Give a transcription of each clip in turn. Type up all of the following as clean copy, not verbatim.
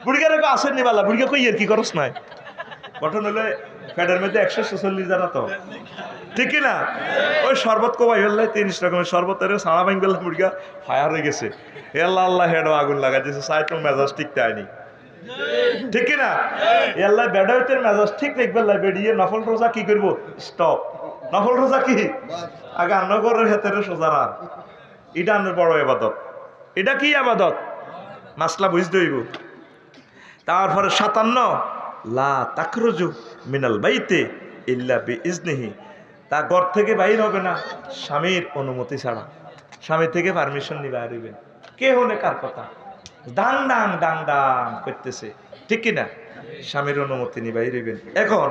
বুড়িগার আসেন নি বালা বুড়িগা কই কি করস নাই গঠন হলে ফ্যাটের মধ্যে 146 জানা তো ঠিক না ওই শরবত কমাই ফেললে 30 রকমের শরবতের সারা ভাঙ গেল মুরগা ফায়ার হয়ে গেছে আল্লাহ আল্লাহ হেডো আগুন লাগাই দিয়েছে সাইটো মেজাজ ঠিক তাইনি ঠিক না আল্লাহ বেডাইতের মেজাজ ঠিক দেখবে বেরিয়ে নফল রোজা কি করবো স্টপ নফল রোজা কি আগে আন্নগরের হাতের সোজা রান এটা আন্নের বড় ইবাদত এটা কি আবাদত মাসলা বুঝতে হইব তারপরে 57 লা তাখরুজু মিনাল বাইতে ইল্লা বিইজনিহি তা ঘর থেকে বাইর হবে না স্বামীর অনুমতি ছাড়া স্বামী থেকে পারমিশন নিয়ে বাইর হইবেন কে হলে কার কথা ডাং ডাং ডাং ডাং করতেছে ঠিক কিনা স্বামীর অনুমতি নিয়ে বাইর হইবেন এখন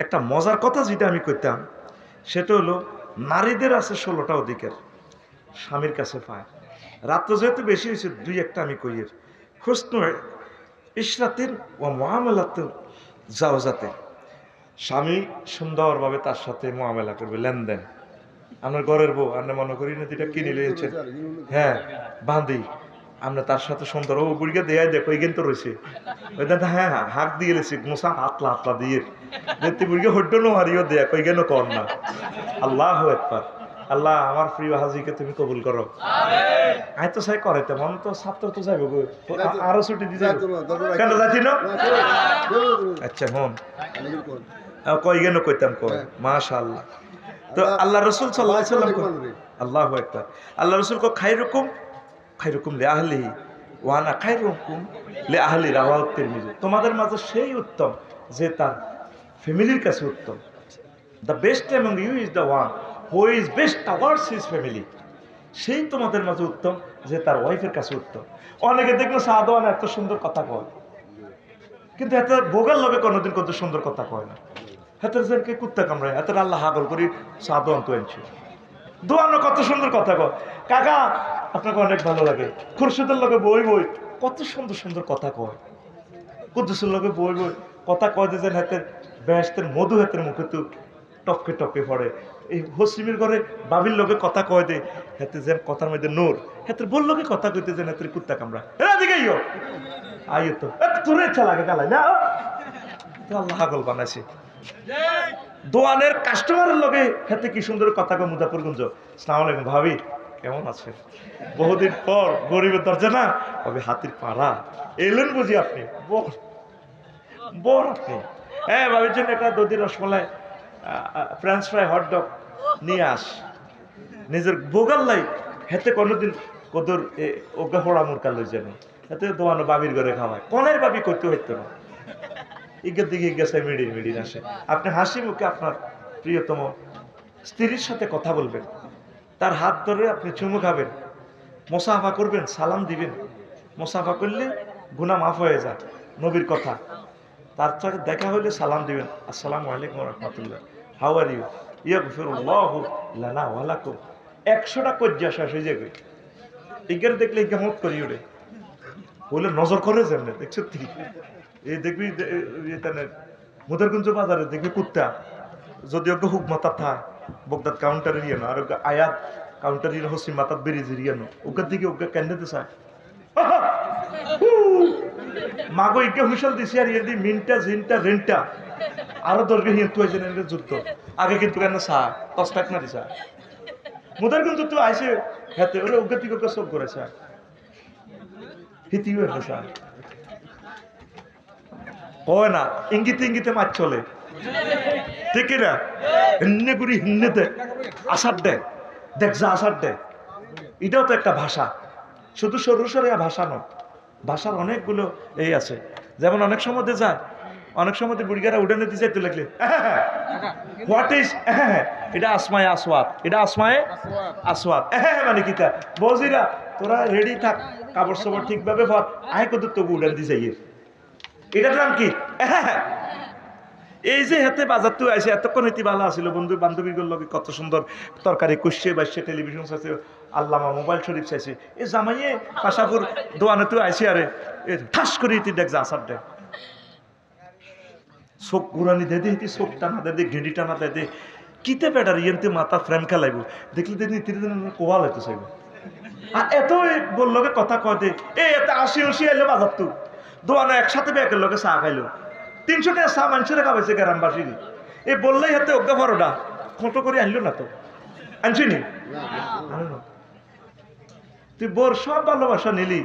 একটা মজার কথা যেটা আমি করতাম সেটা হলো নারীদের আছে 16টা অধিকার স্বামীর কাছে পায় রাত্র যেহেতু বেশি হয়েছে 2-1টা আমি কইয়ের হুসনু ইশরাতের ও মুআমালাতুল জাওজাতে স্বামী সুন্দরভাবে তার সাথে মুআমালা করবে লেনদেন আমার ঘরের বউ আমরা মনে করি না যেটা কিনে নিয়েছেন হ্যাঁ বাঁধি আমরা তার সাথে সুন্দর ও বুড়িকে দেয়া দেখো এইখান তো রয়েছে ওই দাদা হ্যাঁ হাঁক দিয়ে গেছি মোসা হাতলা হাতলা দিয়ে দেখতে বুড়িকে হড্ড নো হারিও দেয়া ওইখান কর না আল্লাহ একবার আল্লাহ আমার প্রিয় হাজিকে তুমি কবুল করো আই তো সাই করে তেমন তো ছাত্র তো যাইব আরো ছুটি দিতে কেন যাচ্ছি না আচ্ছা হন কই গেন কইতাম কই মাশাআল্লাহ তো আল্লাহ রাসূল সাল্লাল্লাহু আলাইহি ওয়াসাল্লাম আল্লাহু আকবার আল্লাহ রাসূল কো খায়রুকুম লি আহলিহি ওয়া আনা খায়রুকুম লি আহলি রাওয়াহু তিরমিজি তোমাদের মাঝে সেই উত্তম যে তার ফ্যামিলির কাছে উত্তম the best among you is the one who is best towards his family সেই তোমাদের মাঝে উত্তম যে তার ওয়াইফের কাছে উত্তম অনেকে দেখলো সাদওয়ান এত সুন্দর কথা কয় কিন্তু এত ভোগার লগে কোনোদিন কত সুন্দর কথা কয় না হাতের জনকে কুত্তা কামড়ায় হাতের আল্লাহ হাগল করি সাদওয়ান তো আনছি দোয়ানো কত সুন্দর কথা কয় কাকা আপনাকে অনেক ভালো লাগে খুরশিদের লগে বই কত সুন্দর সুন্দর কথা কয় কুদ্দুসের লগে বই কথা কয় যে হাতের বেহেশতের মধু হাতের মুখে তো টপকে টপকে পড়ে এই হসিমের ঘরে বাবির লোকে কথা কয় দে হাতে যেন কথার মধ্যে নূর হাতের বল লোকে কথা কইতে যেন হাতের কুত্তা কামড়া এদিকে আইও তো তোর ইচ্ছা লাগে গালাই না আল্লাহ হাগল বানাইছে দোয়ানের কাস্টমারের লগে হাতে কি সুন্দর কথা কয় মুজাফরগঞ্জ আসসালামু আলাইকুম ভাবি কেমন আছেন বহুদিন পর গরিবের দরজা না তবে হাতির পাড়া এলেন বুঝি আপনি বর আপনি হ্যাঁ ভাবির জন্য একটা দধি রসমালাই ফ্রেঞ্চ ফ্রাই হটডগ নিয়ে আস নিজের বোগাল্লাই হেতে কোনোদিন কদর ওগা হোড়া মুরকা লই যেন হেতে দোয়ানো বাবির ঘরে খাওয়ায় কনের বাবি করতে হইতো না ইগের দিকে গেছে মিডির আসে আপনি হাসি মুখে আপনার প্রিয়তম স্ত্রীর সাথে কথা বলবেন তার হাত ধরে আপনি চুমু খাবেন মোসাফা করবেন সালাম দিবেন মোসাফা করলে গুনাহ মাফ হয়ে যায় নবীর কথা তার সাথে দেখা হইলে সালাম দিবেন আসসালামু আলাইকুম ওয়া রাহমাতুল্লাহ হাউ আর ইউ ইয়াগফিরুল্লাহু লানা ওয়া লাকুম 100টা কজ্জা শেষ হয়ে যাবে ইগের দেখলে ইগা মুখ করি ওরে বলে নজর করে যেন দেখছ ঠিক এই দেখবি এখানে মুদারগঞ্জ বাজারে দেখবি কুত্তা যদি ওকে হুক মাথা থা বগদাদ কাউন্টারে ইয়েনো আর ওকে আয়াত কাউন্টারে হসিম মাথা বেরিয়ে ইয়েনো ওকে দিকে ওকে কেন্দ্রে চায় মাগো ইকে হুইসল দিছি আর ইয়ে দি মিনটা জিনটা রেন্টা আরো দরকে হিয়ে তুই জেনে যুদ্ধ আগে কিন্তু কেন সা তস্তাক না দিছা মুদার কিন্তু তুই আইছে হেতে ওরে ওকে দিকে ওকে সব করেছে হিতিও হেসা কয় না ইঙ্গিতে ইঙ্গিতে মাছ চলে ঠিক না হিন্নে গুড়ি হিন্নেতে আসার দে দেখ যা আসার দে এটাও তো একটা ভাষা শুধু সরু সরে ভাষা নয় ভাষার অনেকগুলো এই আছে যেমন অনেক সময় যায় অনেক সময় বুড়িগারা উঠে নিতে যাইতে লাগলে হোয়াট ইজ এটা আসমায় আসওয়াত এটা আসমায় আসওয়াত মানে কিতা বজিরা তোরা রেডি থাক কাপড় সাপড় ঠিকভাবে পর আয় কত তবু উড়ান দিয়ে যাই এটার নাম কি এই যে হাতে বাজার তো আসে এতক্ষণ হইতে ভালো আসছিল বন্ধু বান্ধবীগুলোর লগে কত সুন্দর তরকারি কুষছে বাসছে টেলিভিশন চাইছে আল্লামা মোবাইল শরীফ চাইছে এ জামাইয়ে কাশাপুর দোয়ানে তো আইসি আরে এ ঠাস করে ইতি দেখ যা আসার দেখ চোখ ঘুরানি দে দে চোখ টানা দে দে ঘেঁড়ি টানা দে দে কিতে বেটার ইয়েতে মাথা ফ্রেম খেলাইব দেখলি দেখি তিন কোয়াল হইতে চাইব আর এত বললোকে কথা কয় দে এ এত আসি আসি এলো বাজার তো দোয়ানো একসাথে ব্যাকের লোকে চা খাইলো 300 টাকা চা মানুষের খাওয়াইছে গ্রামবাসী এ বললেই হাতে অজ্ঞা পরোটা ফটো করে আনলো না তো আনছি নি তুই বোর সব ভালোবাসা নিলি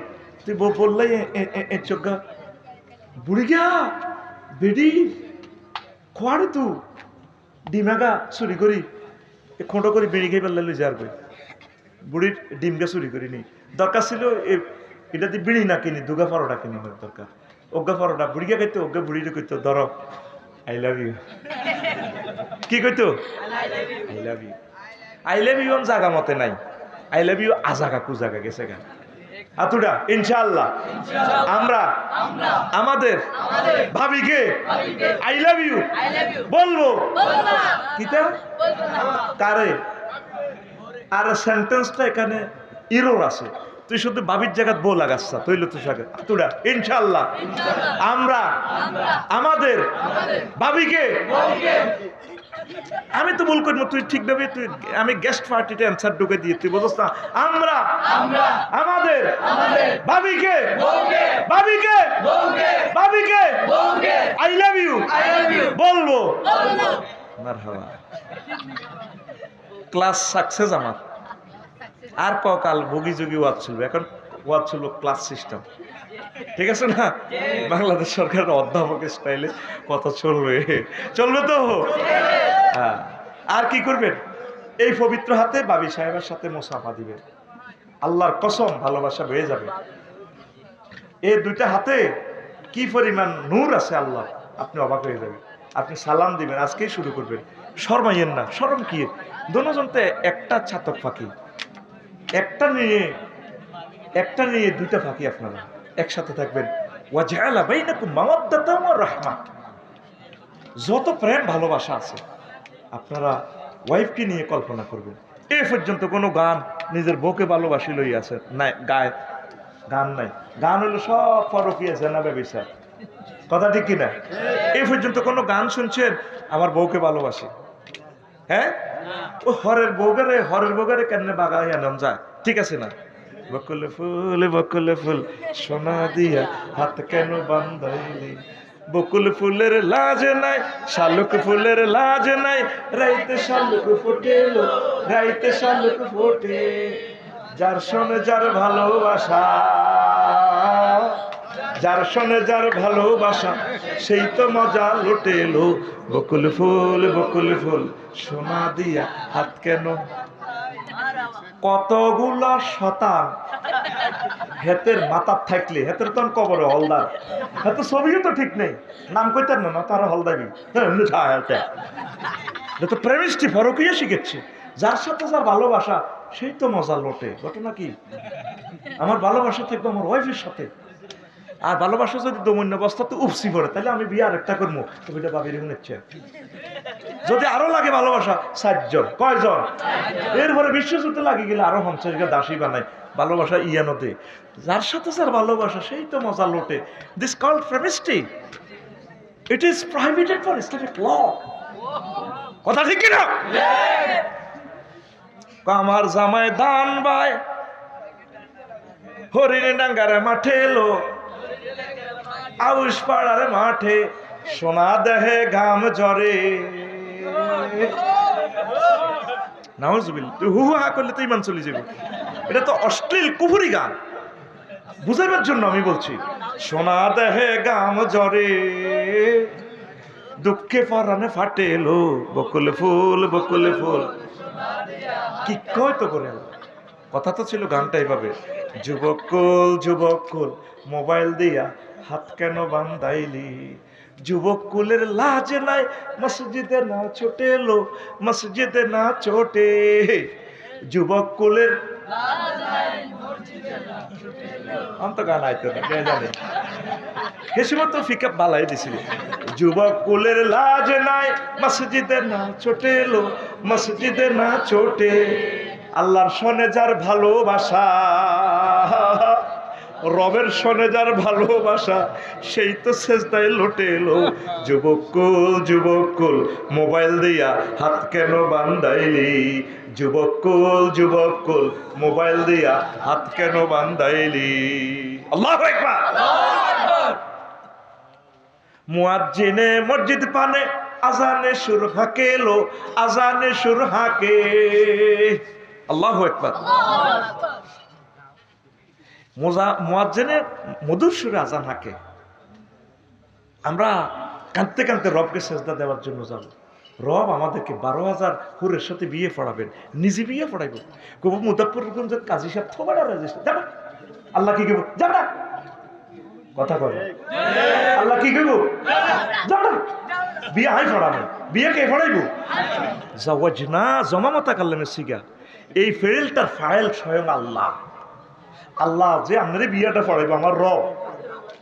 তুই বললেই চোখা বুড়ি গা বেডি খোয়ারে তু ডিমাগা চুরি করি খোঁটো করে বেড়ি খেয়ে ফেললে লই যার কই বুড়ির ডিমগা চুরি করি নি দরকার ছিল এটা দিয়ে বিড়ি না কিনি দুগা পরোটা কিনি দরকার অজ্ঞা পরোটা বুড়িগা খাইতো অজ্ঞা বুড়িরে কইতো ধর আই লাভ ইউ কি কইতো আই লাভ ইউ জাগা মতে নাই আই লাভ ইউ আজাগা কুজাগা গেছে গা হাতুড়া ইনশাআল্লাহ আমরা আমাদের ভাবিকে আই লাভ ইউ বলবো কিতা কারে আর সেন্টেন্সটা এখানে ইরোর আছে তুই শুধু ভাবির জায়গায় বউ লাগাচ্ছা তৈল তুই সাথে তুরা ইনশাআল্লাহ আমরা আমাদের ভাবিকে আমি তো ভুল করবো তুই ঠিকভাবে তুই আমি গেস্ট পার্টিতে অ্যান্সার ঢুকে দিয়ে তুই বুঝছ না আমরা আমাদের ভাবিকে আই লাভ ইউ বলবো মারহাবা ক্লাস সাকসেস আমার আর ককাল ভোগী যোগী ওয়াজ ছিল এখন ওয়াজ ছিল ক্লাস সিস্টেম ঠিক আছে না বাংলাদেশ সরকারের অধ্যাপকের স্টাইলে কথা চলবে তো হ্যাঁ আর কি করবেন এই পবিত্র হাতে বাবি সাহেবের সাথে মুসাফা দিবেন আল্লাহর কসম ভালোবাসা বেড়ে যাবে এই দুইটা হাতে কি পরিমাণ নূর আছে আল্লাহ আপনি অবাক হয়ে যাবেন আপনি সালাম দিবেন আজকেই শুরু করবেন শর্মাইয়েন না শরম কি দোনোজনতে একটা ছাতক ফাঁকি একটা নিয়ে দুইটা ফাঁকি আপনারা একসাথে থাকবেন ওয়াজআলা বাইনাকুম মাওয়াদ্দাতাম ওয়া রাহমা যত প্রেম ভালোবাসা আছে আপনারা ওয়াইফকে নিয়ে কল্পনা করবেন এ পর্যন্ত কোনো গান নিজের বউকে ভালোবাসি লই আছে নাই গান নাই গান হলো সব পরকীয়া জেনা ব্যবসা কথা ঠিক কিনা এই পর্যন্ত কোনো গান শুনছেন আমার বউকে ভালোবাসি হ্যাঁ ও হরের বউগারে কেন বাগাই আনম যায় ঠিক আছে না বকুলে ফুল সোনা দিয়া হাত কেন বান্ধাইলি বকুল ফুলের লাজ নাই শালুক ফুলের লাজ নাই রাইতে শালুক ফোটে যার শোনে যার ভালোবাসা সেই তো মজা লুটেলো বকুল ফুল সোনা দিয়া হাত কেন কতগুলো শতান হেতের মাথার থাকলে হেতের তখন কবরে হলদার হেতে ছবিও তো ঠিক নেই নাম কইতেন না তারা হলদাবি তো প্রেমিস্টি ফরকিয়ে শিখেছে যার সাথে যার ভালোবাসা সেই তো মজা লোটে ঘটনা কি আমার ভালোবাসা থাকবে আমার ওয়াইফের সাথে আর ভালোবাসা যদি দমন্য অবস্থাতে উপসি পড়ে তাহলে আমি বিয়ে আরেকটা করবো ছবিটা ভাবি নিচ্ছে যদি আরো লাগে ভালোবাসা 7 জন কয়জন এরপরে বিশ্বযুদ্ধ লাগে গেলে আরো 50 দাসী বানায় ভালোবাসা ইয়ানোতে যার সাথে যার ভালোবাসা সেই তো মজা লোটে দিস কল্ড প্রেমিস্টি it is prohibited for Islamic law কথা ঠিক কিনা আমার জামাই দান ভাই হরিণী ডাঙ্গারে মাঠে এলো আউশ পাড়ার মাঠে সোনা দেহে ঘাম ঝরে নাউজুবিল্লাহ তুই হু হা করলে তো ইমান চলে যাবে এটা তো অশ্লীল কুফরি গান বুঝাইবার জন্য আমি বলছি সোনা দেহে ঘাম ঝরে দুঃখে পরাণে ফাটে এলো বকুল ফুল কি কয় তো করে কথা তো ছিল গানটা এইভাবে যুবক মোবাইল দিয়া হাত কেন বান্ধাইলি যুবক কুলের লাজ নাই মসজিদে না ছোটে লো মসজিদে না ছোটে যুবক কুলের অন্ত গান আইতো না কে জানে হেসমত ফিকা বালাই দিছিল যুবক কুলের লাজ নাই মসজিদে না ছোটে লো মসজিদে না ছোটে আল্লাহর সনে যার ভালোবাসা রবের সনে যার ভালোবাসা সেই তো সেজদায় লোটে এলো যুবক কুল মোবাইল দিয়া হাত কেন বান্ধাইলি যুবক কুল মোবাইল দিয়া হাত কেন বান্ধাইলি আল্লাহু আকবার। মুয়াজ্জিনে মসজিদ পানে আজানে সুর হাকেলো, আজানে সুর হাকে। আল্লাহু আকবার। মুয়াজ্জিনে মধুর সুরে আজান হাকে। আমরা কাঁদতে কাঁদতে রবকে সেজদা দেওয়ার জন্য যাব। রব আমাদেরকে 12,000 হুরের সাথে বিয়ে পড়াবেন, নিজে বিয়ে পড়াইব। কবু মুজাফফরগঞ্জের কাজী সাহেব থোবাড়া রাজিস্টার যাবে, আল্লাহ কি কেবো যাবে, কথা কবে আল্লাহ কি কেবো যাবে, বিয়ে হাই পড়াবে, বিয়ে কে পড়াইব? জাওয়াজনা জমামতা কাল্লামে সিগা, এই ফেরেলটার ফাইল স্বয়ং আল্লাহ। আল্লাহ যে আপনার বিয়েটা পড়াইব আমার রব,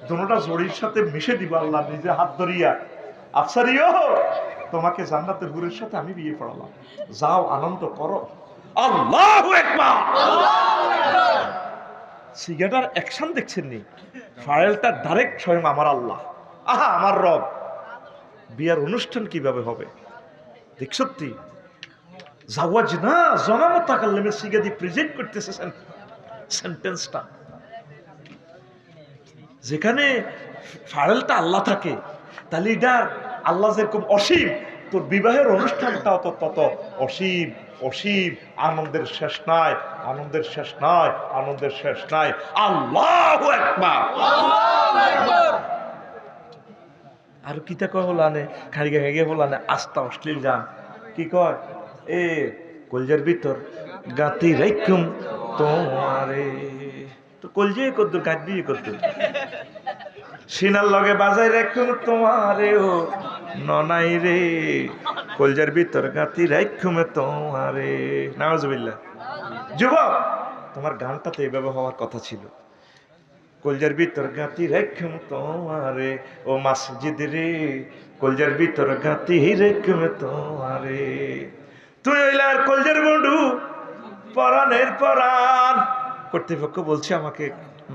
দুটোটা জড়ির সাথে মিশে দিব আল্লাহ নিজে হাত ধরিয়া, আফসারিও তোমাকে জান্নাতের হুরের সাথে আমি বিয়ে পড়ালাম, যাও আনন্দ করো। আল্লাহু আকবার। সিগারেটার অ্যাকশন দেখছেন নি, ফাইলটা ডাইরেক্ট স্বয়ং আমার আল্লাহ, আহা আমার রব। বিয়ার অনুষ্ঠান কিভাবে হবে দেখ, সত্যি জাওয়াজ না জনামত কাল্লামে সিগা দিয়ে প্রেজেন্ট করতেছে সেন্টেন্সটা। যেখানে ফাইলটা আল্লাহ থাকে, তাহলে এটার আল্লাহ যেরকম অসীম, তোর বিবাহের অনুষ্ঠানটাও তো তত অসীম অসীম। আনন্দের শেষ নাই, আনন্দের শেষ নাই, আনন্দের শেষ নাই। আল্লাহু আকবার। আর কিতা কয় হলানে খাড়িগে হেগে হলানে আস্তা অশ্লীল গান কি কয়, এ কলজের ভিতর গাতি রাইকুম তোমারে, তো কলজে কদ্দুর গাঁতবি কদ্দুর, সিনার লগে বাজাই রাখুম তোমারে ও ননাই রে, কলজার ভিতর গাতি রাখুম তোমারে। নাউজুবিল্লাহ। যুবক, তোমার গানটা তো এইভাবে হওয়ার কথা ছিল, কলজার ভিতর গাতি রাখুম তোমারে ও মসজিদ রে, কলজার ভিতর গাতি রাখুম তোমারে। তুই হইলার কলজার বন্ধু, পরাণের পরাণ। কর্তৃপক্ষ বলছে আমাকে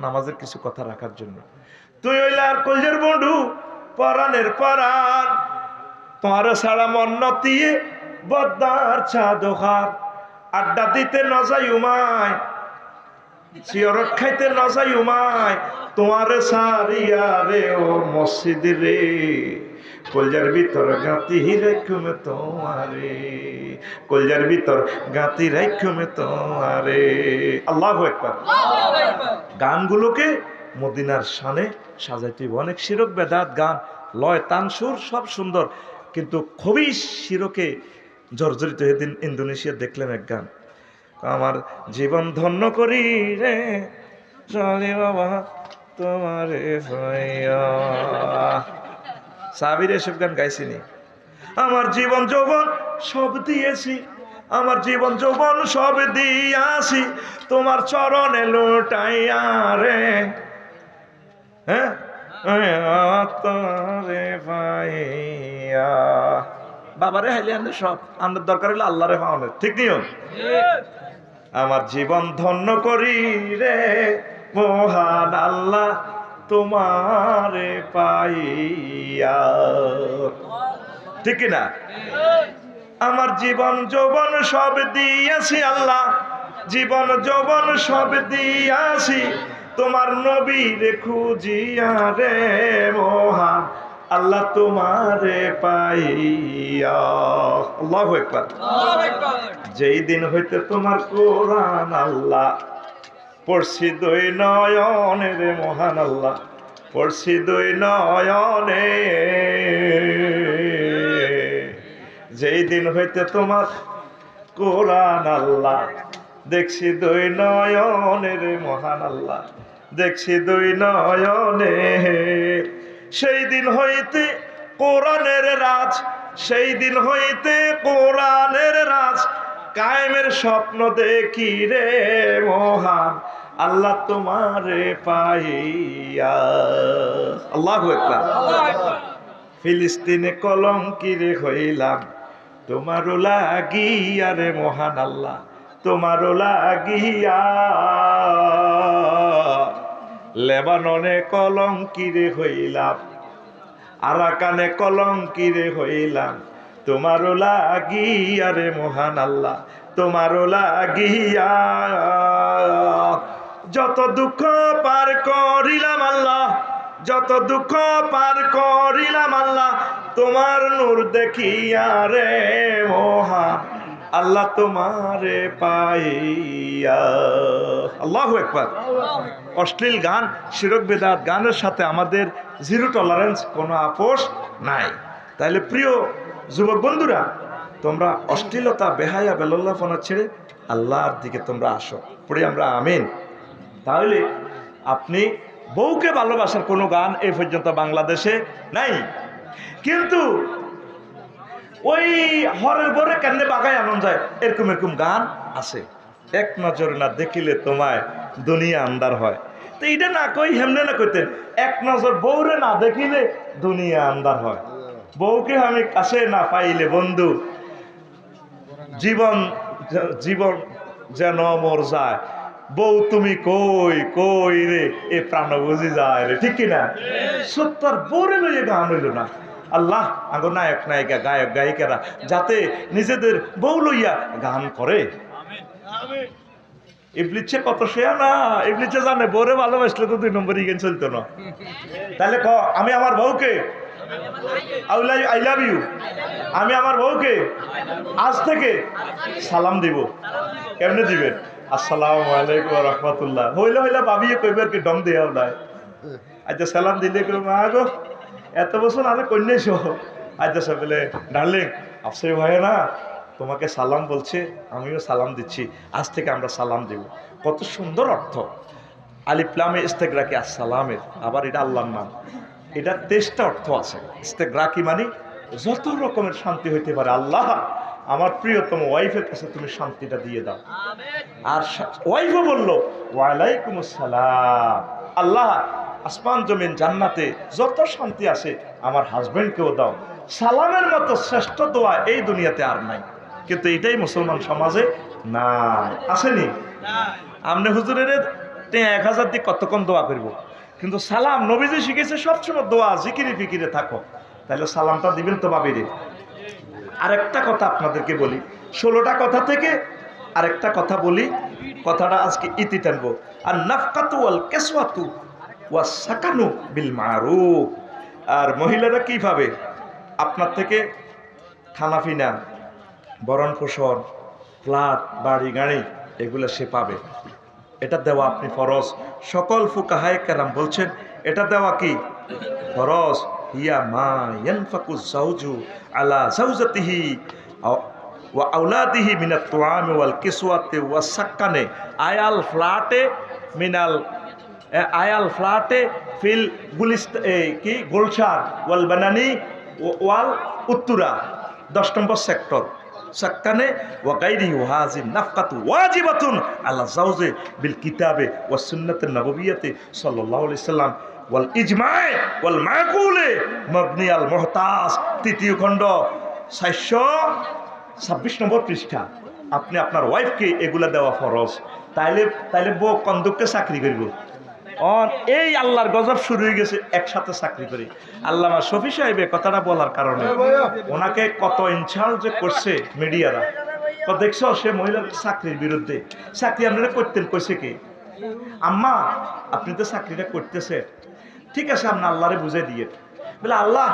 নামাজের কিছু কথা রাখার জন্য। তুই হইলার কলজার বন্ধু, পরাণের পরাণ। তোমার সারা মন নতিয়ে বদ্দার চাদোহার, আড্ডা দিতে নজাই উমায়, সিয়রত খাইতে নজাই উমায়, তোমার সারিয়া রে ও মসজিদ রে, কলজার ভিতর গাতি রাখুমে তোমারে, কলজার ভিতর গাতি রাখুমে তোমারে। আল্লাহু আকবার। গানগুলোকে মদিনার শানে সাজাইতে অনেক শিরক বেদাত গান, লয় তান সুর সব সুন্দর, কিন্তু খুবই শিরকে জর্জরিত। সেদিন ইন্দোনেশিয়া দেখলাম এক গান, আমার জীবন ধন্য করি রে চলে বাবা তোমারে ভাইয়া। সাবির এসব গান গাইছিনি। আমার জীবন যৌবন সব দিয়েছি, আমার জীবন যৌবন সব দিয়াছি, তোমার চরণে লুটাইয়া রে, হ্যাঁ তোরে ভাইয়া। বাবারে হাইলে আনলে সব আনন্দের দরকার হলে আল্লাহরে পাওয়ানোর, ঠিক নিয়ম। আমার জীবন ধন্য করি রে মহান আল্লাহ তোমারে পাইয়া, ঠিক না? আমার জীবন যৌবন সব দিয়েছি আল্লাহ, জীবন যৌবন সব দিয়াছি, তোমার নবীর খুঁজিয়া রে মহান আল্লাহ তোমারে পাইয়া। আল্লাহু আকবার। যেই দিন হইতে তোমার কোরআন আল্লাহ পড়ছি দুই নয়নে রে মহান আল্লাহ, পড়ছি দুই নয়নে, যেই দিন হইতে তোমার কোরআন আল্লাহ দেখছি দুই নয়নে রে মহান আল্লাহ, দেখছি দুই নয়নে। সেই দিন হইতে কোরআনের রাজ, সেই দিন হইতে কোরআনের রাজ, কায়েমের স্বপ্ন দেখি রে মহান আল্লাহ তোমারে পাইয়া। আল্লাহু আকবার। ফিলিস্তিনে কলঙ্কিরে হইলাম তোমারও লাগিয়া রে মহান আল্লাহ তোমারও লাগিয়া, লেবাননে কলঙ্কিরে হইলাম, আরাকানে কলঙ্কিরে হইলাম তোমারও লাগিয়া রে মহান আল্লাহ তোমারও লাগিয়া। যত দুঃখ পার করিলাম আল্লাহ, যত দুঃখ পার করিলাম আল্লাহ তোমার নূর দেখিয়া রে মোহা আল্লাহ তোমারে পাইয়া। আল্লাহু আকবার। অশ্লীল গান, শিরক বেদাত গানের সাথে আমাদের জিরো টলারেন্স, কোনো আপোষ নাই। তাহলে প্রিয় যুবক বন্ধুরা, তোমরা অশ্লীলতা, বেহায়া, বেলল্লাপনা ছেড়ে আল্লাহর দিকে তোমরা আসো। পড়ে আমরা আমিন। তাহলে আপনি বউকে ভালোবাসার কোনো গান এই পর্যন্ত বাংলাদেশে নাই, কিন্তু ওই হরের বরে কেন্দ্রে বাগায় আনন্দ যায় এরকম এরকম গান আছে। এক নজর না দেখিলে তোমায় দুনিয়া আন্দার হয়। তো এটা না কই হেমনে না কইতেন, এক নজর বউরে না দেখিলে দুনিয়া আন্দার হয়। বউকে আমি কাছে না পাইলে বন্ধু জীবন জীবন যেন মর যায়। বউ তুমি কই কই রে এ প্রাণ বুঝি যায় রে, ঠিক কিনা? সত্তর বউরে লইয়ে গান হইল না। আল্লাহ আগ নায়ক নায়িকা, গায়ক গায়িকারা যাতে নিজেদের বউ লইয়া গান করে। ইবলিচ্ছে কত শেয়া না, ইবলিচ্ছে জানে বউরে ভালোবাসলে তো 2 নম্বরই গেন চলতো না। তাহলে আমি আমার বউকে আই লাভ ইউ, আমি আমার বউকে আজ থেকে সালাম দিব। কেমনে দিবেন? আসসালামু আলাইকুম ওয়া রাহমাতুল্লাহ। হইলে ভাবিয়ে কইবার কি দম দেয়া নাই। আচ্ছা সালাম দিলে কই মা গো এত বছর আরে কন্যাইছো। আচ্ছা সকালে ডার্লিং আপসে ভাই না তোমাকে সালাম বলছে, আমিও সালাম দিচ্ছি, আজ থেকে আমরা সালাম দেব। কত সুন্দর অর্থ। আলিফ লামে ইস্তেগরাকি আসসালামের, আবার এটা আল্লাহর নাম। এটা 23টা অর্থ আছে। ইস্তেগরাকি মানে যত রকমের শান্তি হইতে পারে, আল্লাহ আমার প্রিয়তম ওয়াইফের কাছে তুমি শান্তিটা দিয়ে দাও। আর ওয়াইফও বলল ওয়ালাইকুম আসসালাম, আল্লাহ আসমান জমিন জান্নাতে যত শান্তি আছে আমার হাজবেন্ডকেও দাও। সালামের মতো শ্রেষ্ঠ দোয়া এই দুনিয়াতে আর নাই, কিন্তু এটাই মুসলমান সমাজে না, আসেনি? আমনে হুজুরের 1000 দিয়ে কতক্ষণ দোয়া করব, কিন্তু সালাম নবীজি শিখেছে সবসময় দোয়া জিকিরে ফিকিরে থাকো। তাহলে সালামটা দিবেন তো বাবিরে। আরেকটা কথা আপনাদেরকে বলি, 16টা কথা থেকে আরেকটা কথা বলি, কথাটা আজকে ইতি টানবো। আর নাফকাতু ওয়াল কিসওয়াতু ওয়াস সাকানু বিল মারুফ। আর মহিলারা কি পাবে আপনার থেকে? খানাফিনা, ভরণ পোষণ, ফ্ল্যাট, বাড়ি গাড়ি, এগুলো সে পাবে। এটা দেওয়া আপনি ফরজ। সকল ফুকাহায়ে কেরাম বলছেন এটা দেওয়া কি ফরজ। হিয়া মা ইয়ানফাকু যাওজু আলা যাওজাতিহি ওয়া আওলাদিহি মিনাত তুআমি ওয়াল কিসওয়াতি ওয়াস সাকানে আয়াল ফ্ল্যাটে মিনাল আয়াল ফ্ল্যাটে ফিল গুলিস্ত কি গোলশার ওয়াল বানানি ওয়াল উত্তরা 10 নম্বর সেক্টর সাক্কানে ওয়া গায়রিহি হাযিন নাফকাতু ওয়াজিবাতুন আলা যাওজি বিল কিতাবে ওয়াস সুন্নাতিন নববিয়্যতি সাল্লাল্লাহু আলাইহি সাল্লাম ওয়াল ইজমা'i ওয়াল মাকুলে মাবনি আল মুহতাজ। 3য় খণ্ড 426 নম্বর পৃষ্ঠা। আপনি আপনার ওয়াইফকে এগুলা দেওয়া ফরজ। তাইলে বউ কন্দুককে চাকরি করব। এই আল্লাহর গজব শুরু হয়ে গেছে একসাথে চাকরি করে। আল্লামা শফি সাহেব কথাটা বলার কারণে ওনাকে কত ইনসাল্ট যে করছে মিডিয়ারা। তো দেখছো সে মহিলার চাকরির বিরুদ্ধে। চাকরি আপনারা করতেন, কইছে কি আম্মা আপনি তো চাকরিটা করতেছে ঠিক আছে, আপনি আল্লাহরে বুঝাই দিয়ে বলে আল্লাহ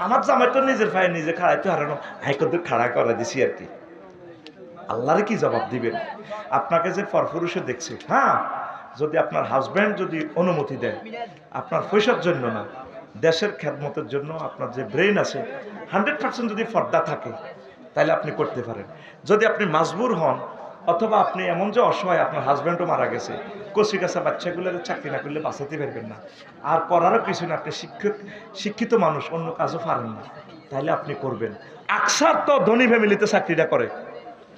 আমার জামাই তো নিজের ভাই নিজে খাড়াইতে হারানো, হাইকোর্টে খাড়া করে দিছি আর কি। আল্লাহরে কি জবাব দিবেন? আপনাকে যে পরপুরুষে দেখছে, হ্যাঁ যদি আপনার হাজব্যান্ড যদি অনুমতি দেয়, আপনার পয়সার জন্য না, দেশের খেদমতের জন্য, আপনার যে ব্রেন আছে 100% যদি পর্দা থাকে তাহলে আপনি করতে পারেন। যদি আপনি মাজবুর হন অথবা আপনি এমন যে অসহায়, আপনার হাজব্যান্ডও মারা গেছে, কচি কাঁচা বাচ্চাগুলোর চাকরি না করলে বাঁচাতে পারবেন না, আর করারও কিছু না, আপনি শিক্ষিত মানুষ, অন্য কাজও পারেন না, তাহলে আপনি করবেন। আকসার তো ধনী ফ্যামিলিতে চাকরিটা করে,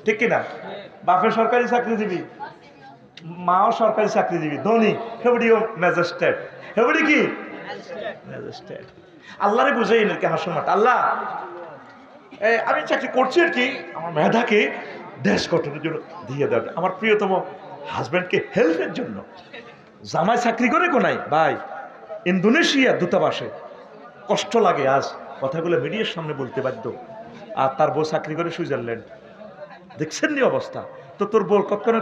ঠিক কিনা? বাপের সরকারি চাকরিজীবী, মাও সরকারি চাকরিজীবী, ধনী হেবড়িও ম্যাজিস্ট্রেট, হেবড়ি কি ম্যাজিস্ট্রেট। আল্লাহরে বুঝাই নাকি হাসো মাঠ, আল্লাহ আমি চাকরি করছি আর কি, আমার মেধাকে দেশ গঠনের জন্য দিয়ে দেওয়া, আমার প্রিয়তম হাজব্যান্ডকে হেল্পের জন্য। জামাই চাকরি করে কোনাই ভাই, ইন্দোনেশিয়া দূতাবাসে, কষ্ট লাগে আজ কথাগুলো মিডিয়ার সামনে বলতে বাধ্য। আর তার বউ চাকরি করে সুইজারল্যান্ড, দেখছেন নি অবস্থা? তো তোর বউ কতক্ষণে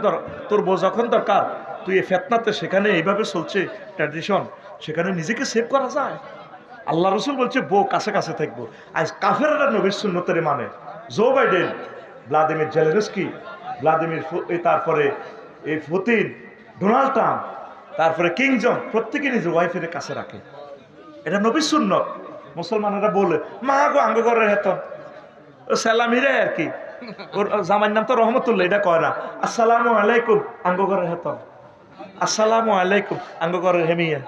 তোর বউ যখন দরকার, তুই এই ফেতনাতে সেখানে এইভাবে চলছে ট্র্যাডিশন, সেখানে নিজেকে সেভ করা যায়? আল্লাহ রসুল বলছে বউ কাছে কাছে থাকবো। আজ কাফেররা নবীর সুন্নতের মানে। জো বাইডেন, ভ্লাদিমির জেলেনস্কি, তারপরে এই পুতিন, ডোনাল্ড ট্রাম্প, তারপরে কিং জন, প্রত্যেকে নিজের ওয়াইফের কাছে রাখে। এটা নবীর সুন্নত। মুসলমানেরা বলে মা গো আঙ্গ ঘরের হেতন, ও সালামিরে আর কি, ওর জামাইর নাম তো রহমতুল্লাহ, এটা কয় না। আসসালামু আলাইকুম আঙ্গ ঘরের হেতন, আসসালামু আলাইকুম আঙ্গ ঘরের হেমিয়া।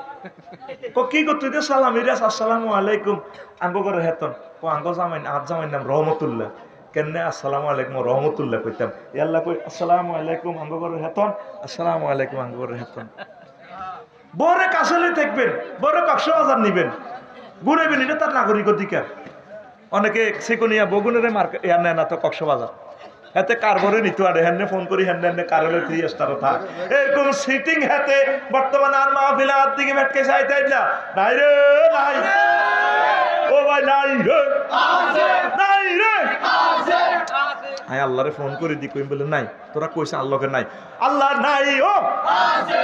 কি করতে সালামিরে আসসালামু আলাইকুম আঙ্গ ঘরের হেতন। ও আঙ্গ জামাই, আজ জামাইর নাম রহমতুল্লাহ, কেন আসসালামু আলাইকুম রহমতুল্লাহ কইতাম। আল্লাহ কই আসসালামু আলাইকুম আঙ্গ ঘরের হেতন, আসসালামু আলাইকুম আঙ্গ ঘরের হেতন। বরে কাছলে থাকবেন, বরে কক্সবাজার নিবেন, ঘুরেবেন, এটা তার নাগরিক অধিকার। অনেকে সেকুনিয়া বগুনের মার্ক এর নেয় না তো কক্সবাজার, হাতে কারবরে নিতে পারে, হ্যান্ডে ফোন করি হ্যান্ডে কারলে 3 স্টার থাক এরকম সিটিং হাতে বর্তমানে আর মাহফিল হাত দিকে মেটকে চাইতে না। নাই রে নাই, ও ভাই নাই রে, নাই রে, হ্যাঁ আল্লাহরে ফোন করে দি কই বলে নাই, তোরা কইছে আল্লাহকে নাই, আল্লাহ নাই ও আছে।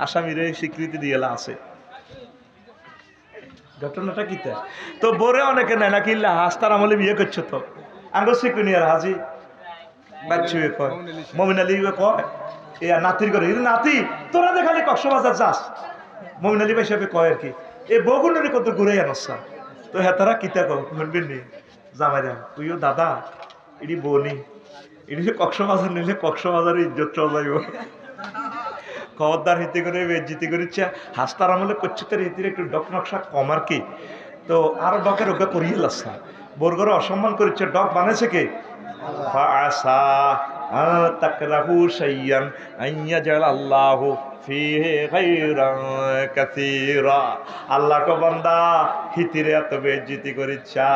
আসামিরে স্বীকৃতি দিয়েলা আছে। ঘটনাটা কি তো বরে অনেকে নেয় নাকি হাস্তার আমলে বিয়ে করছো তো আঙ্গ সিকুনিয়ার হাজি বাচ্চু কয়, মমিন আলী কয় এ নাতির করে নাতি তোরা দেখালি কক্সবাজার যাস। মমিন আলী ভাই সাহেব কয় আর কি এ বগুনের কত ঘুরে আনসা তো হ্যাঁ তারা কিতা কনবেন নি জামাইরা তুইও দাদা এটি বনি এটি কক্সবাজার নিলে কক্সবাজারে ইজ্জত চল যাইব। খবরদার হিতে করে বেজ্জিতি করেছে হাস্তার আমলে করছে তার হিতির একটু ডক নকশা কম আর কি। তো আরো ডকের রোগা করিয়ে লাসা বর্গরে অসম্মান করেছে। ডক বানাইছে কে ফাআসা তাকরাহু শাইয়ান আইয়াজালাল্লাহু ফিহি খায়রান কাসীরা। আল্লাহ কো বান্দা হিতিরে এত বেজ্জিতি করিছা,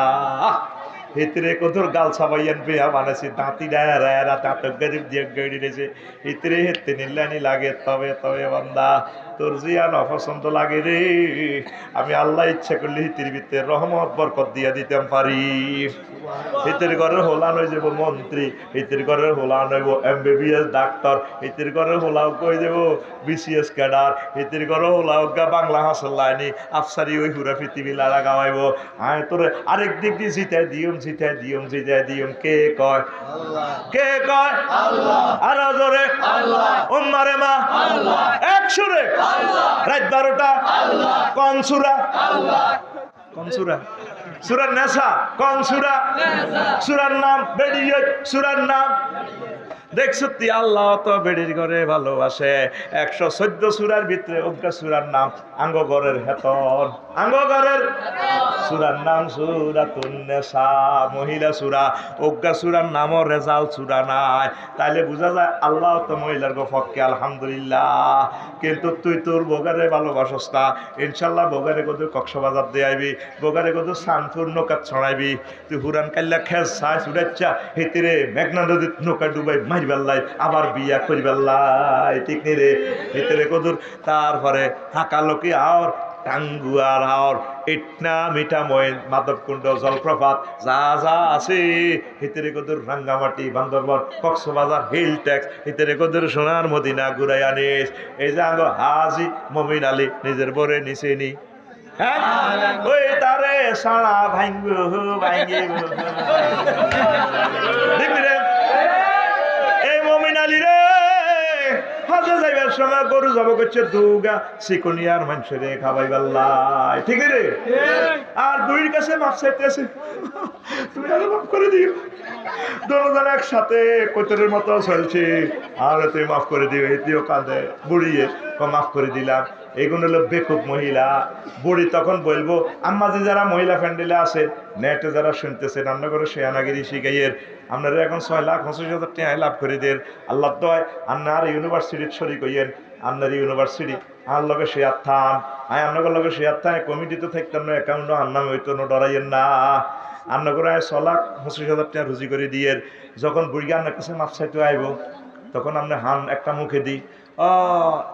হিতরে কতর গাল সাবাইয়ান বেয়া বানাইছে, দাঁতি ডায়রা দাঁত গরিব দিয়ে গড়ি রেছে হিতরে হেতে নিলানি লাগে। তবে তবে বান্দা তোর জিয়ান অপছন্দ লাগে রে, আমি আল্লাহ ইচ্ছা করলে হিতির ভিতরে রহমত বরকত দিয়ে দিতাম পারি। হিতের ঘরের হোলান হয়ে যাব মন্ত্রী, হিতের ঘরের হোলান হইব MBBS ডাক্তার, হিতের ঘরের হোলাও কই দেব BCS ক্যাডার, হিতের ঘরের হোলাও গা বাংলা হাসল লাইনি আফসারি ওই হুরা পৃথিবী লাড়া গাওয়াইব। আয় তোরে আরেক দিক দিয়ে জিতাই দিয়ম জিতাই দিয়ম জিতাই দিয়ম। কে কয় কে কয় আর জোরে উম্মারে মা একসুরে রাত 12টা কোন সূরা কোন সূরা সূরার নেসা কোন সূরা সূরার নাম বেরিয়ে সূরার নাম দেখ সত্যি আল্লাহ তো বেড়ির ঘরে ভালোবাসে। 114 সূরার ভিতরে ওগা সূরার নাম আঙ্গ ঘরের হেতন, আঙ্গ ঘরের সূরার নাম সূরাতুন নিসা মহিলা সূরা। ওগা সূরার নামও রেজাল সূরা নাই, তাইলে বোঝা যায় আল্লাহ তো মহিলার পক্ষে আলহামদুলিল্লাহ। কিন্তু তুই তোর বোগারে ভালোবাসস না, ইনশাল্লাহ বোগারে কত কক্সবাজার দিয়ে আইবি, বোগারে কত শানপুর নৌকা ছড়াইবি। তুই হুরান কাল্লা খেস সাই সুরাচ্ছা হিতিরে মেঘনা নদীর নৌকা ডুবাই মারিবাল্লাই আবার বিয়া করিবাল্লাই, ঠিক নি রে হিতিরে কদুর। তারপরে হাঁকালকি আর টাঙ্গুয়ার আর ইটনা মিঠাময় মাধবকুণ্ড জলপ্রপাত যা যা আছে হিতেরে কদুর রাঙ্গামাটি বান্দরবান কক্সবাজার হিল ট্যাক্স হিতেরে কদুর সোনার মদিনা ঘুরাই আনিস। এই যে আঙ্গ হাজি মমিন আলী নিজের বরে নিচে নি ওই তারে সাড়া ভাঙ্গ ভাঙ্গিব এই মমিন আলী রে হাজে যাইবার সময় গরু যাব করছে দুগা সিকুনিয়ার মানুষের খাবাই পাল্লাই, ঠিক রে? আর দুইর কাছে মাফ চাইতেছে, তুমি আরো মাফ করে দিও। দুজন একসাথে কোচরের মতো চলছে, আর তুই মাফ করে দিও। এটিও কাঁদে বুড়িয়ে মাফ করে দিলাম। এগুলো হলো বেকুব মহিলা। বুড়ি তখন বলবো আম্মা যে যারা মহিলা ফ্যান্ডেলে আছে নেটে যারা শুনতেছেন রান্না করে শেয়ানাগিরি শিখাইয়ের আপনারা এখন 6,25,000 টাকা লাভ করে দেন। আল্লাহ দয় আপনার ইউনিভার্সিটির শরীক হইয়েন, আপনার ইউনিভার্সিটি আর লগে শেয়ার থাম আয় আপনার লগে শেয়ার থাম কমিটিতে থাকতাম না অ্যাকাউন্টও আন্নাম হইতো না, ডরাইয়েন না। আপনার করে 6,25,000 টাকা রুজি করে দিয়ে যখন বুড়িয়া আপনার কাছে মাপ চাইতে আইব তখন আপনি হান একটা মুখে দিই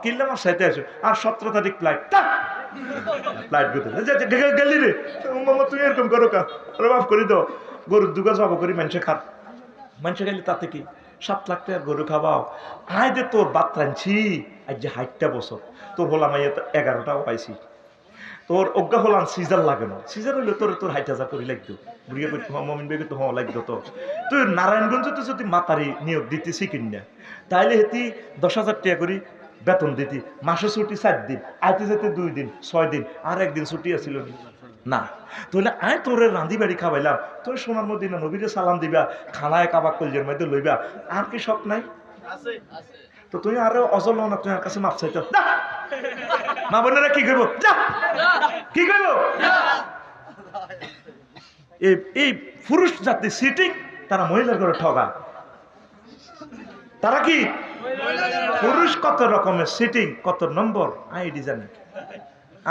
কিনলে মাপ চাইতে আসো আর 17 তারিখ ফ্লাইট ফ্লাইট গেলি রে মামা তুই এরকম করো কা মাফ করি দাও। গরুর দুগা জব করি মানুষে খার, মানুষে গেলে তাতে কি 7 লাখ টাকা গরু খাওয়াও, আয় দে তোর বাত রাঁধছি আজ যে 60টা বছর, তোর হলাম আইয়া 11টাও পাইছি, তোর অজ্ঞা হলাম সিজার লাগে না, সিজার হইলে তোর 60,000 করে লাগতো। বুড়িয়া করতে মমিন বেগে তো লাগতো। তো তুই নারায়ণগঞ্জতে যদি মাতারি নিয়োগ দিতেছি কিনা, তাইলে হেতি 10,000 টাকা করি বেতন দিতি, মাসে ছুটি 4 দিন, আইতে যেতে 2 দিন 6 দিন, আর একদিন ছুটি আছিল না। তাহলে আয় তোরে রাঁধি বাড়ি খাওয়াইলাম, তোর সোনার মদিনা নবীরে সালাম দিবা, খানায় কাবাক কলজের মধ্যে লইবা, আর কি শখ নাই? তো তুই আরো অজল না, তুই আর কাছে মাপ চাইতো না। মা বোনেরা কি করবো, কি করবো? এই পুরুষ জাতি সিটিং, তারা মহিলার ঘরে ঠগা। তারা কি পুরুষ কত রকমের সিটিং, কত নম্বর আইডি জানে।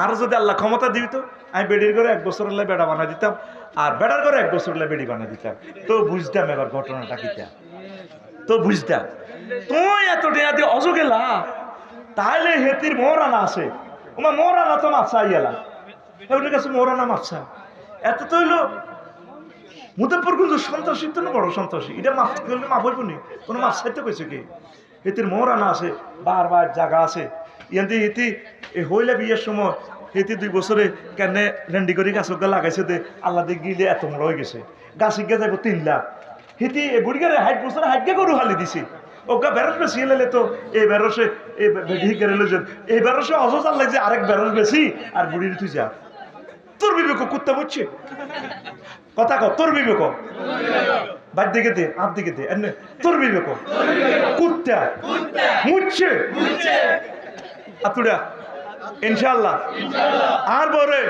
আর যদি আল্লাহ ক্ষমতা দিত, আমি বেডির ঘরে 1 বছর হলে বেড়া বানা দিতাম, আর বেড়ার ঘরে 1 বছর হলে বেড়ি বানা দিতাম। তো বুঝতাম এবার ঘটনাটা কিটা, তো বুঝতাম। তুই এত টেয়া দিয়ে অজগেলা, তাহলে হেতির মোহরানা আছে, ওমা মোহরানা তো মাপসা ইয়েলা, ওদের কাছে মোহরানা মাপসা এত তো হইলো। মুজফ্ফর কিন্তু সন্ত্রাসী তো না, বড় সন্ত্রাসী, এটা মাপ করলে মাপ হইব নি, কোনো মাপ চাইতে কইছে কি? হেতির মোহরানা আছে, বারবার জায়গা আছে। ইয়ান্তি হেতি হইলে বিয়ের সময় হেতি 2 বছরে কেন রেন্ডি করে গাছ লাগাইছে দে, আল্লাহ দিয়ে গিলে এত বড় হয়ে গেছে, গাছ গিয়ে যাবো 3 লাখ। হেতি বুড়িগারে 60 বছরে 60 গরু হালি দিছে, ওগা বেরস বেশি এলে তো এই বেরসে এই বেরসে অজচার লাগছে, আরেক বেরস বেশি, আর বুড়ির তুই যা। তোর বিবেক কুত্তা বুঝছে কথা কর, তোর বিবেক বাদ দিকে দে, আপ দিকে দে, তোর বিবেক কুত্তা মুচ্ছে আতুড়া ইনশাআল্লাহ আর বরে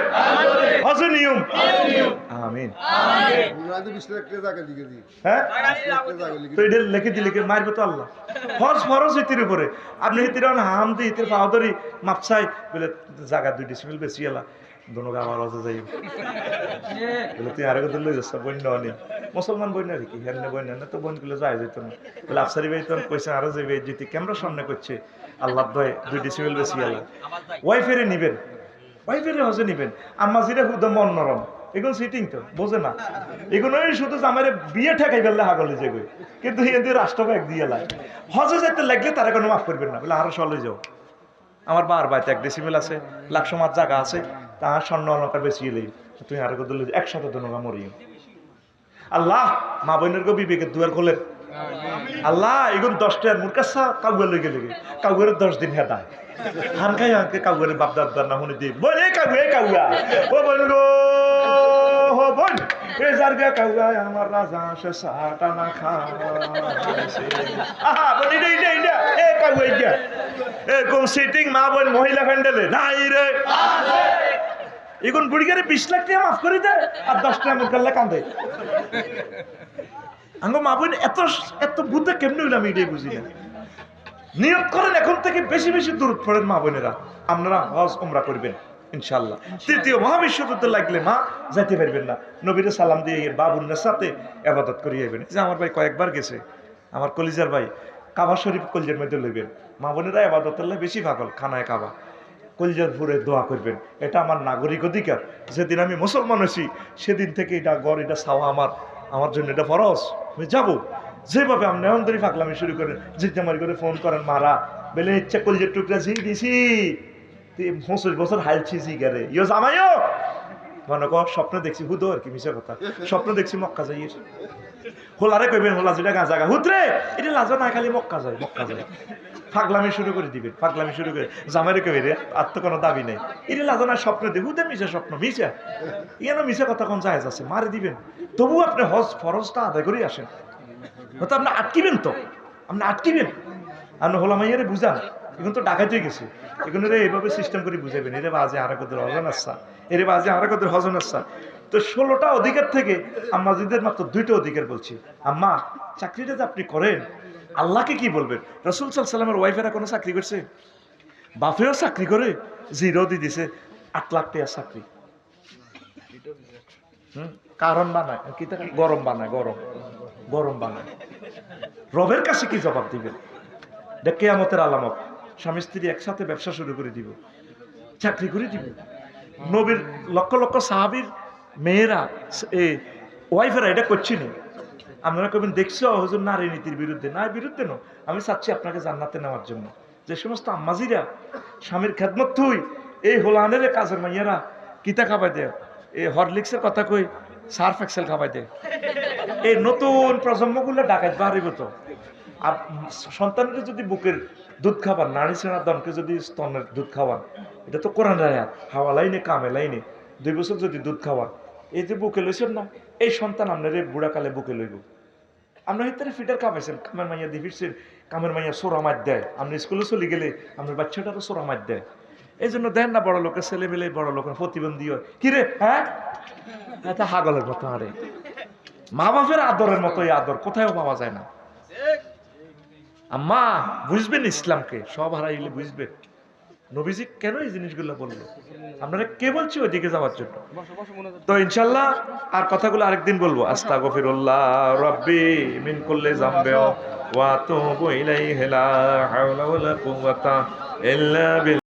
হজে নিয়ম। আমিন। হ্যাঁ তো এটা লিখে দিলে মারবে তো আল্লাহ। হজ ফরজ হিতির উপরে, আপনি হিতির হাম দিয়ে হিতির পাহাদরি মাপসাই বলে জায়গা 2 ডিসিমিল বেশি এলা দোনো আমার হজে যাই বলে তুই আরেক লই যাচ্ছ বন্য অনি মুসলমান বন্য আর কি হেন বন্য না, তো বোন গুলো যায় যেত না বলে আফসারি ভাই তখন কইছে আরো যাবে যদি ক্যামেরার সামনে করছে আল্লাহ দয় 2 ডিসিমিল বেশি এলা ওয়াইফেরে নিবেন, ওয়াইফেরে হজে নিবেন। আম্মা জিরে হুদ মন নরম, এগুলো সিটিং তো বোঝে না, এগুলো শুধু আমার বিয়ে ঠেকাই ফেললে হাগলে যে কিন্তু এদের রাষ্ট্রব্যাগ দিয়ে লাই হজে যেতে লাগলে তারা কোনো মাফ করবেন না, বলে আরো সলে যাও। আমার বার বাড়িতে 1 ডিসিমিল আছে, 1,00,000 সমাজ জায়গা আছে, তার স্বর্ণ অলঙ্কার বেশি এলেই তুমি আরো দিলে একসাথে দোনোগা মরিও। আল্লাহ মা বোনের গো বিবেকের দুয়ার খোলেন আল্লাহ। এগুলো 10 টাকার মুরকাসা কাউয়ার লই গেলে কাউয়ার 10 দিন হেদায় হান খাই হানকে কাউয়ার বাপ দাদার না শুনে দিই বোন এই কাউয়া ও বোন গো হো বোন এ জারগা কাউয়া আমার রাজা সে সাটা না খাইছে। আহা বোন এটা এ কাউয়া এটা এরকম সিটিং মা বোন মহিলা ফ্যান্ডেলে নাই রে আছে। এখন বুড়িগারে 20 লাখ টাকা মাফ করে দেয় আর 10 টাকা মুরকাল্লা কান্দে। আঙ্গো মা বোন এত এত বুদ্ধি কেমনে হইলাম এটাই বুঝি না। নিয়ত করেন এখন থেকে বেশি বেশি দূরত পড়েন মা বোনেরা, আপনারা হজ উমরা করবেন ইনশাআল্লাহ। 3য় মহাবিশ্বযুদ্ধ লাগলে মা যাইতে পারবেন না, নবীরে সালাম দিয়ে বাবুনের সাথে ইবাদত করিয়ে যাবেন। যে আমার ভাই কয়েকবার গেছে, আমার কলিজার ভাই, কাবা শরীফ কলিজার মধ্যে লইবেন। মা বোনেরা ইবাদত করলে বেশি পাগল, খানায় কাবা কলিজার ফুরে দোয়া করবেন, এটা আমার নাগরিক অধিকার। যেদিন আমি মুসলমান হয়েছি সেদিন থেকে এটা গড়, এটা ছাওয়া আমার জন্য এটা ফরজ। আমি যাবো যেভাবে আপনি এমন ধরে ফাঁকলামি শুরু করেন, জিতে মারি করে ফোন করেন মারা বেলে ইচ্ছা কলিজার টুকরা ঝি দিছি 25 বছর হাইলছি জি গারে ইয়ে জামাইও মনে কর স্বপ্ন দেখছি হুদো আর কি মিশা কথা, স্বপ্ন দেখছি মক্কা যাই হোলারে কইবেন হোলা যেটা গাঁজা হুদরে এটা লাজা না খালি মক্কা যায় ফাগলামি শুরু করে দিবেন, ফাগলামি শুরু করে জামাইরে কইবে রে আর তো কোনো দাবি নেই, এটা লাজা না স্বপ্ন দে হুদে মিশা স্বপ্ন মিশা ইয়ানো মিশা কথা কোন জায়েজ আছে মারি দিবেন। তবু আপনি হজ ফরজটা আদায় করে আসেন, হয়তো আপনি আটকিবেন, তো আপনি আটকিবেন, আপনি হোলা মাইয়ারে বুঝান এখন তো ডাকাইতে গেছে, এখন এইভাবে সিস্টেম করে বুঝাবেন এরে বাজে আর কদের হজন আসছা, এরে বাজে আর কদের হজন আসছা। তো 16টা অধিকার থেকে আম্মাজিদের মাত্র 2টা অধিকার বলছি। আম্মা চাকরিটা যে আপনি করেন আল্লাহকে কি বলবেন? রাসূল সাল্লাল্লাহু আলাইহি ওয়াসাল্লামের ওয়াইফেরা কোনো চাকরি করছে? বাপেও চাকরি করে, জিরো দিয়ে দিছে 8 লাখ টাকা চাকরি। কারণ বানায় কি গরম বানায়, গরম বানায়। রবের কাছে কি জবাব দিবেন? দেখ কিয়ামতের আলামত, স্বামী স্ত্রী একসাথে ব্যবসা শুরু করে দিব, চাকরি করে দিব। নবীর লক্ষ লক্ষ সাহাবীর মেয়েরা ওয়াইফেরা এটা করছি না, আপনারা কবেন দেখছো হুজুর নারী নীতির বিরুদ্ধে? না, বিরুদ্ধে নয়, আমি চাচ্ছি আপনাকে জান্নাতে নেওয়ার জন্য। যে সমস্ত আম্মাজিরা স্বামীর খেদমত থুই এই হোলানের কাজের মাইয়ারা কিতা খাবাই দেয়, এই হরলিক্সের কথা কই সার্ফ এক্সেল খাবাই দেয়, এই নতুন প্রজন্মগুলো ডাকাত বাড়িব তো। আর সন্তানকে যদি বুকের দুধ খাবার, নারী সেনার দনকে যদি স্তনের দুধ খাওয়ান, এটা তো কোরআন আয়াত, হাওয়া লাইনে কামে লাইনে 2 বছর যদি দুধ খাওয়ান, এই যে বুকে লইছেন না, এই সন্তান আপনার বুড়াকালে বুকে লইব। আপনার ভিতরে ফিটার খাওয়াইছেন, কামের মাইয়া দিয়ে ফিরছেন, কামের মাইয়া সোরা মার দেয়, আপনি স্কুলে চলে গেলে আপনার বাচ্চাটারও সোরা মার দেয়। এই জন্য দেন না বড় লোকের ছেলে মেলে বড় লোকের প্রতিবন্ধী হয়, কিরে হ্যাঁ এটা হাগলের মতো। আরে মা বাপের আদরের মতো এই আদর কোথাও পাওয়া যায় না। আম্মা বুঝবেন ইসলামকে, সব হারাইলে বুঝবেন নবীজি কেন এই জিনিসগুলো বললো, আপনারা কে বলছি ওইদিকে যাওয়ার জন্য। তো ইনশাল্লাহ আর কথাগুলো আরেকদিন বলবো। আস্তাগফিরুল্লাহ রাব্বি মিন কুল্লি যামবি ওয়া আতুবু ইলাইহি লা হাওলা ওয়ালা কুওয়াতা ইল্লা বিল্লাহ।